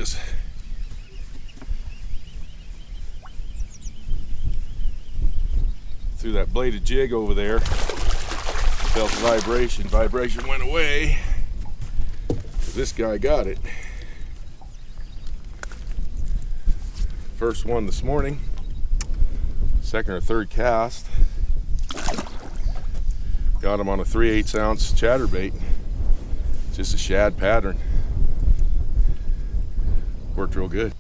is. Threw that bladed jig over there. Felt the vibration. Vibration went away. This guy got it. First one this morning. Second or third cast. Got him on a 3/8 ounce chatterbait. Just a shad pattern. Worked real good.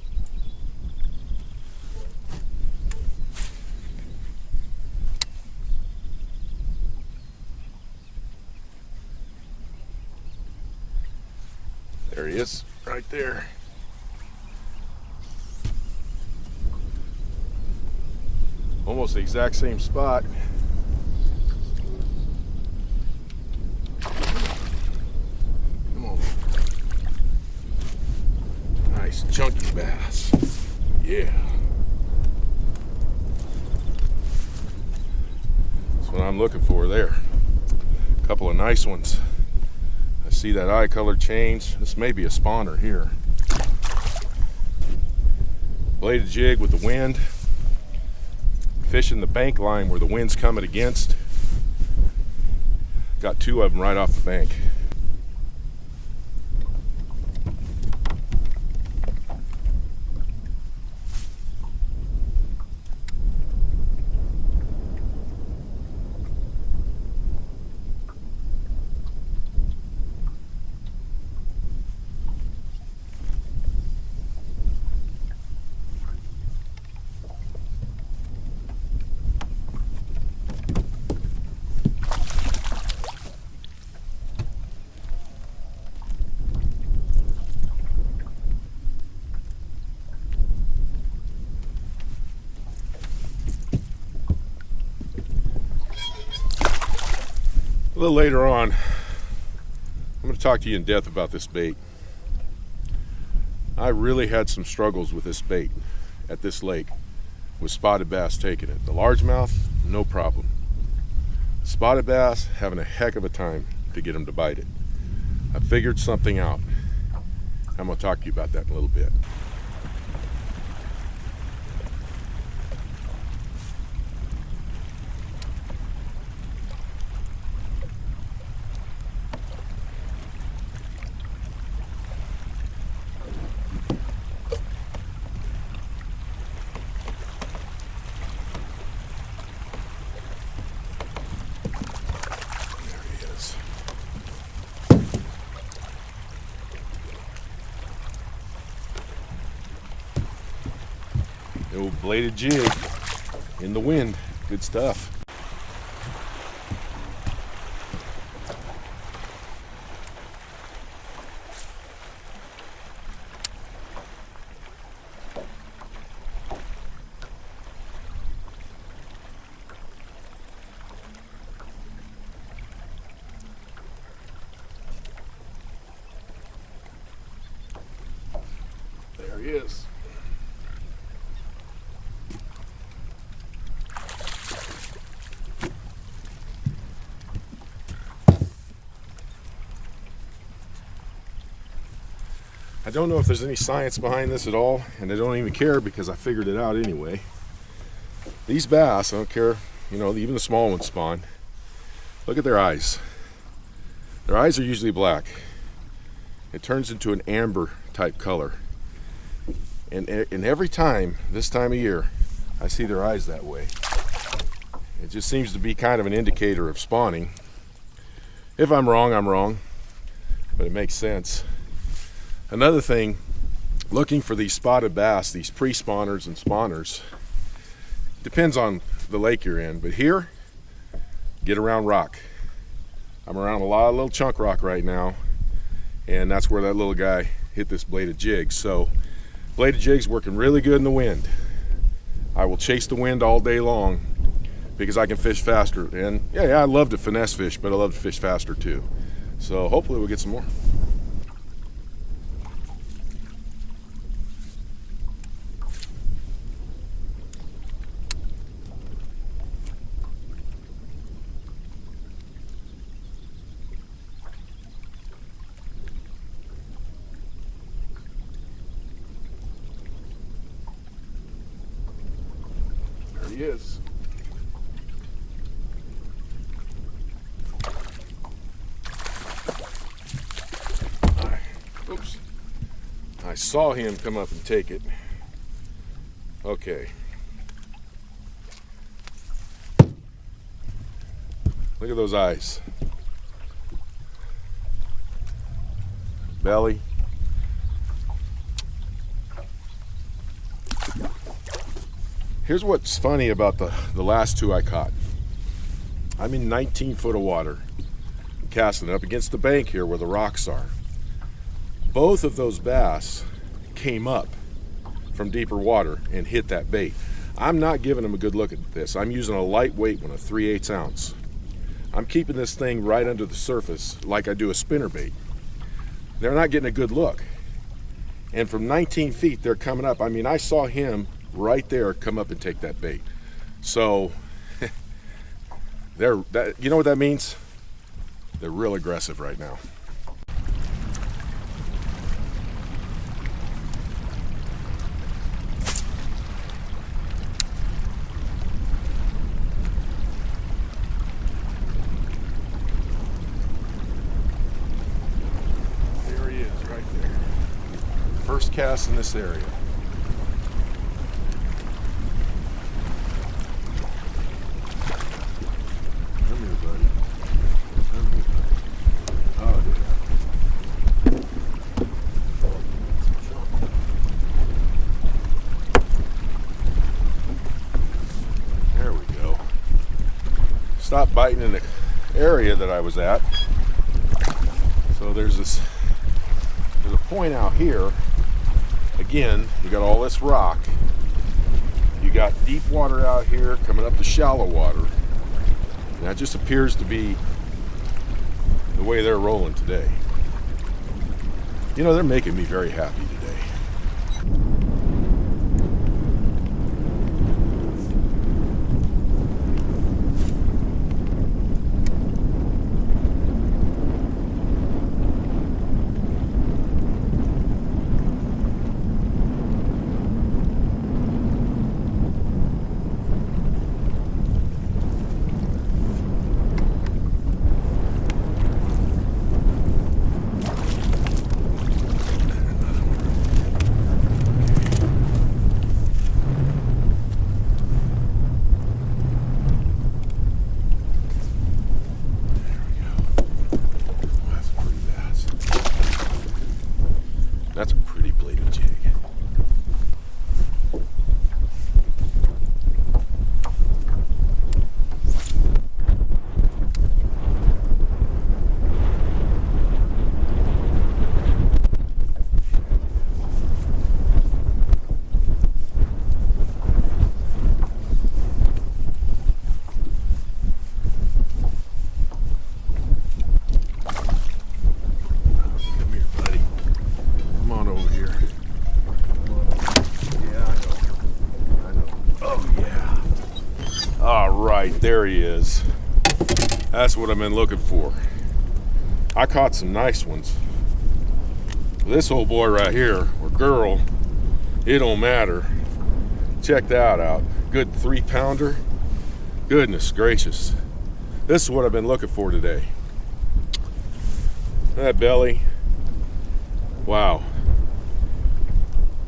There he is, right there. Almost the exact same spot. Come on. Nice chunky bass. Yeah. That's what I'm looking for there. A couple of nice ones. I see that eye color change. This may be a spawner here. Bladed jig with the wind. Fishing the bank line where the wind's coming against. Got two of them right off the bank. A little later on, I'm going to talk to you in depth about this bait. I really had some struggles with this bait at this lake with spotted bass taking it. The largemouth, no problem. Spotted bass, having a heck of a time to get them to bite it. I figured something out. I'm going to talk to you about that in a little bit. The old bladed jig in the wind. Good stuff. There he is. I don't know if there's any science behind this at all, and I don't even care because I figured it out anyway. These bass, I don't care, you know, even the small ones spawn. Look at their eyes. Their eyes are usually black. It turns into an amber type color. And every time, this time of year, I see their eyes that way. It just seems to be kind of an indicator of spawning. If I'm wrong, but it makes sense. Another thing, looking for these spotted bass, these pre-spawners and spawners, depends on the lake you're in, but here, get around rock. I'm around a lot of little chunk rock right now, and that's where that little guy hit this bladed jig. So, bladed jig's working really good in the wind. I will chase the wind all day long because I can fish faster. And yeah, I love to finesse fish, but I love to fish faster too. So hopefully we'll get some more. he is. Oops. I saw him come up and take it. Okay. Look at those eyes. Belly. Here's what's funny about the last two I caught. I'm in 19 foot of water, casting it up against the bank here where the rocks are. Both of those bass came up from deeper water and hit that bait. I'm not giving them a good look at this. I'm using a lightweight one, a 3/8 ounce. I'm keeping this thing right under the surface like I do a spinnerbait. They're not getting a good look. And from 19 feet, they're coming up. I mean, I saw him right there come up and take that bait. So, you know what that means? They're real aggressive right now. There he is, right there. First cast in this area. Stopped biting in the area that I was at. So there's a point out here. Again, you got all this rock. You got deep water out here coming up to shallow water. And that just appears to be the way they're rolling today. You know, they're making me very happy today. That's a pretty bladed jig. There he is. That's what I've been looking for. I caught some nice ones. This old boy right here, or girl, it don't matter. Check that out. Good 3-pounder. Goodness gracious. This is what I've been looking for today. That belly. Wow.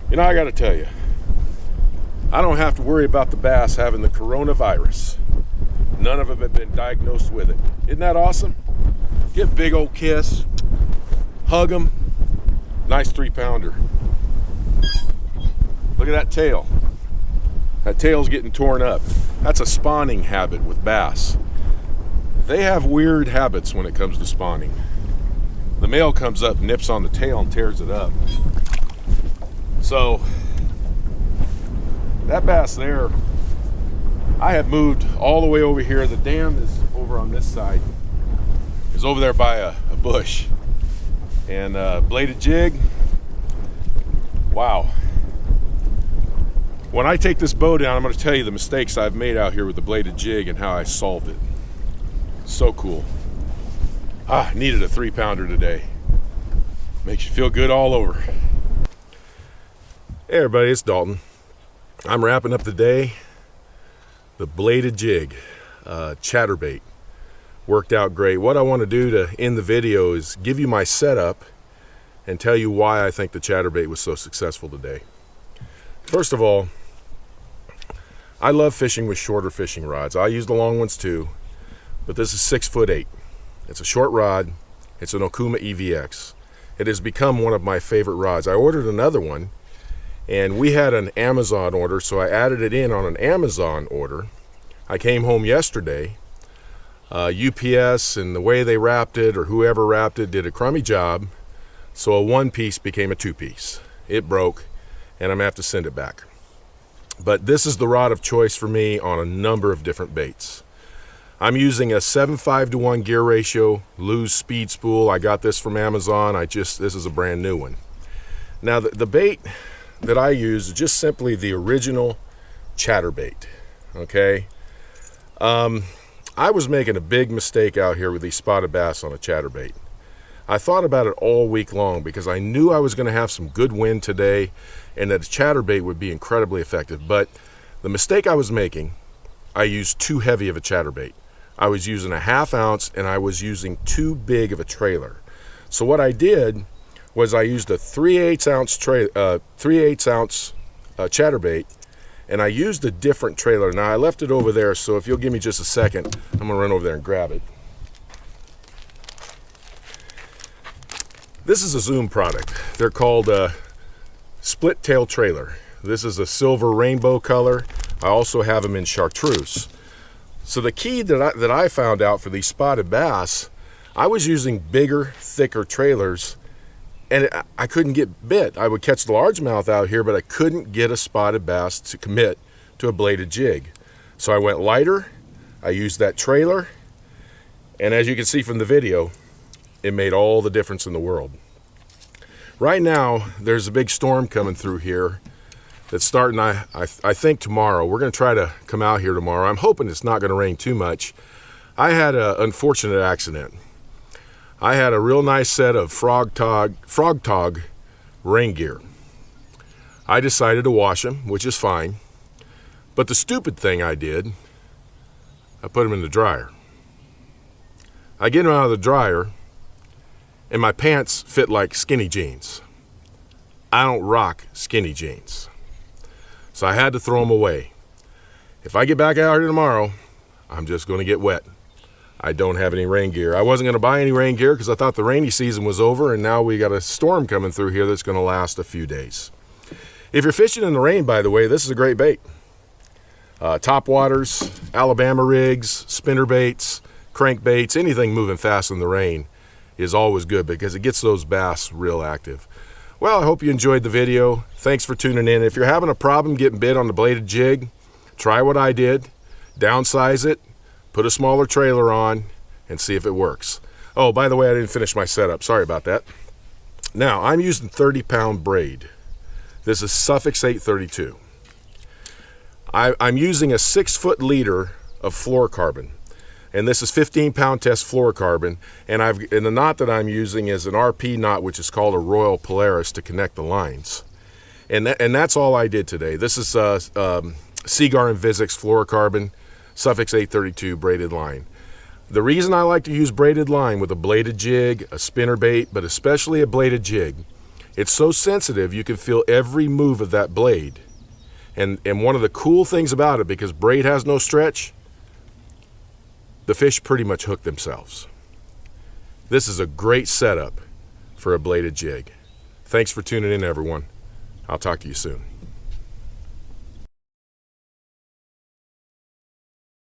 You know, I gotta tell you, I don't have to worry about the bass having the coronavirus. None of them have been diagnosed with it. Isn't that awesome? Give a big old kiss, hug them. Nice 3-pounder. Look at that tail. That tail's getting torn up. That's a spawning habit with bass. They have weird habits when it comes to spawning. The male comes up, nips on the tail, and tears it up. So, that bass there, I have moved all the way over here. The dam is over on this side. It's over there by a bush. And bladed jig, wow. When I take this bow down, I'm going to tell you the mistakes I've made out here with the bladed jig and how I solved it. So cool. Needed a 3-pounder today. Makes you feel good all over. Hey everybody, it's Dalton. I'm wrapping up the day. The bladed jig, chatterbait, worked out great. What I want to do to end the video is give you my setup and tell you why I think the chatterbait was so successful today. First of all, I love fishing with shorter fishing rods. I use the long ones too, but this is 6'8". It's a short rod. It's an Okuma EVX. It has become one of my favorite rods. I ordered another one, and we had an Amazon order, so I added it in on an Amazon order. I came home yesterday. UPS and the way they wrapped it, or whoever wrapped it, did a crummy job, so a one-piece became a two-piece. It broke, and I'm gonna have to send it back. But this is the rod of choice for me on a number of different baits. I'm using a 7:5 to 1 gear ratio Lew's speed spool. I got this from Amazon. This is a brand new one. Now the bait that I use is just simply the original chatterbait. Okay. I was making a big mistake out here with these spotted bass on a chatterbait. I thought about it all week long because I knew I was going to have some good wind today and that a chatterbait would be incredibly effective. But the mistake I was making, I used too heavy of a chatterbait. I was using a 1/2 ounce and I was using too big of a trailer. So what I did was I used a 3/8 ounce chatterbait, and I used a different trailer. Now I left it over there, so if you'll give me just a second, I'm gonna run over there and grab it. This is a Zoom product. They're called split tail trailer. This is a silver rainbow color. I also have them in chartreuse. So the key that I found out for these spotted bass, I was using bigger, thicker trailers, and I couldn't get bit. I would catch the largemouth out here, but I couldn't get a spotted bass to commit to a bladed jig. So I went lighter, I used that trailer, and as you can see from the video, it made all the difference in the world. Right now, there's a big storm coming through here that's starting, I think, tomorrow. We're going to try to come out here tomorrow. I'm hoping it's not going to rain too much. I had an unfortunate accident. I had a real nice set of frog tog rain gear. I decided to wash them, which is fine. But the stupid thing I did, I put them in the dryer. I get them out of the dryer, and my pants fit like skinny jeans. I don't rock skinny jeans. So I had to throw them away. If I get back out here tomorrow, I'm just going to get wet. I don't have any rain gear. I wasn't going to buy any rain gear because I thought the rainy season was over, and now we got a storm coming through here that's going to last a few days. If you're fishing in the rain, by the way, this is a great bait. Top waters, Alabama rigs, spinner baits, crank baits, anything moving fast in the rain is always good because it gets those bass real active. Well, I hope you enjoyed the video. Thanks for tuning in. If you're having a problem getting bit on the bladed jig, try what I did. Downsize it, put a smaller trailer on, and see if it works. Oh, by the way, I didn't finish my setup. Sorry about that. Now, I'm using 30-pound braid. This is Suffix 832. I'm using a 6-foot leader of fluorocarbon. And this is 15-pound test fluorocarbon, and the knot that I'm using is an RP knot, which is called a Royal Polaris, to connect the lines. And that's all I did today. This is Seagar and Vizix fluorocarbon, Suffix 832 braided line. The reason I like to use braided line with a bladed jig, a spinner bait, but especially a bladed jig, it's so sensitive you can feel every move of that blade. And one of the cool things about it, because braid has no stretch, the fish pretty much hook themselves. This is a great setup for a bladed jig. Thanks for tuning in, everyone. I'll talk to you soon.